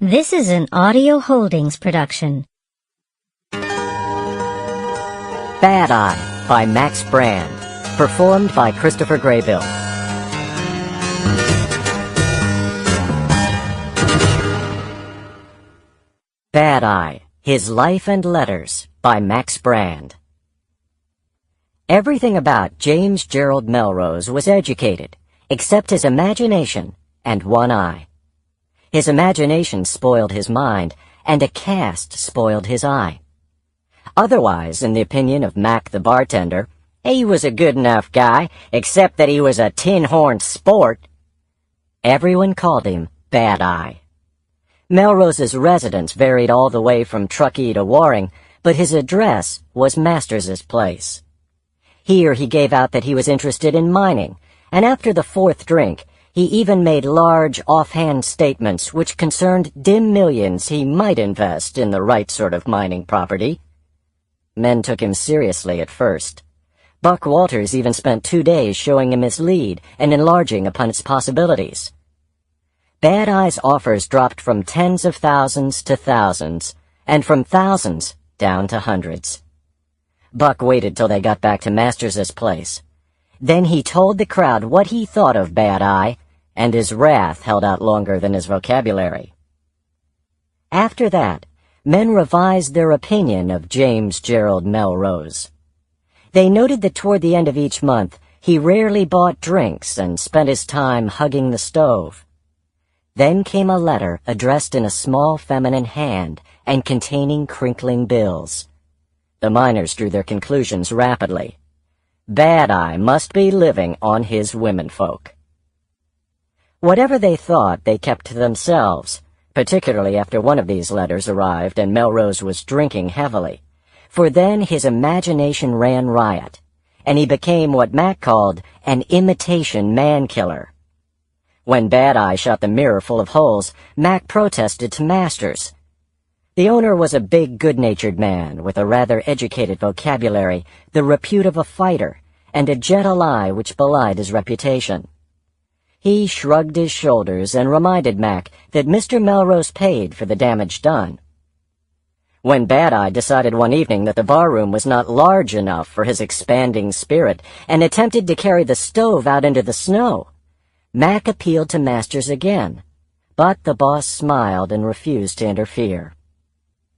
This is an Audio Holdings production. Bad Eye by Max Brand, performed by Christopher Graybill. Bad Eye, His Life and Letters by Max Brand. Everything about James Gerald Melrose was educated, except his imagination and one eye. His imagination spoiled his mind, and a cast spoiled his eye. Otherwise, in the opinion of Mac the bartender, he was a good enough guy, except that he was a tin-horn sport. Everyone called him Bad Eye. Melrose's residence varied all the way from Truckee to Waring, but his address was Masters's place. Here he gave out that he was interested in mining, and after the fourth drink, he even made large, offhand statements which concerned dim millions he might invest in the right sort of mining property. Men took him seriously at first. Buck Walters even spent 2 days showing him his lead and enlarging upon its possibilities. Bad Eye's offers dropped from tens of thousands to thousands, and from thousands down to hundreds. Buck waited till they got back to Masters's place. Then he told the crowd what he thought of Bad Eye, and his wrath held out longer than his vocabulary. After that, men revised their opinion of James Gerald Melrose. They noted that toward the end of each month, he rarely bought drinks and spent his time hugging the stove. Then came a letter addressed in a small feminine hand and containing crinkling bills. The miners drew their conclusions rapidly. Bad Eye must be living on his womenfolk. Whatever they thought, they kept to themselves, particularly after one of these letters arrived and Melrose was drinking heavily, for then his imagination ran riot, and he became what Mac called an imitation man-killer. When Bad Eye shot the mirror full of holes, Mac protested to Masters. The owner was a big, good-natured man with a rather educated vocabulary, the repute of a fighter, and a gentle eye which belied his reputation. He shrugged his shoulders and reminded Mac that Mr. Melrose paid for the damage done. When Bad Eye decided one evening that the barroom was not large enough for his expanding spirit and attempted to carry the stove out into the snow, Mac appealed to Masters again, but the boss smiled and refused to interfere.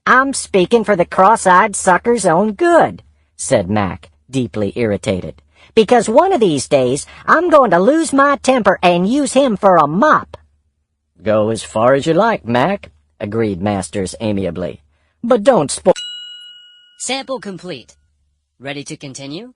"I'm speaking for the cross-eyed sucker's own good," said Mac, deeply irritated, "because one of these days I'm going to lose my temper and use him for a mop." "Go as far as you like, Mac," agreed Masters amiably, "but don't spoil." Sample complete. Ready to continue?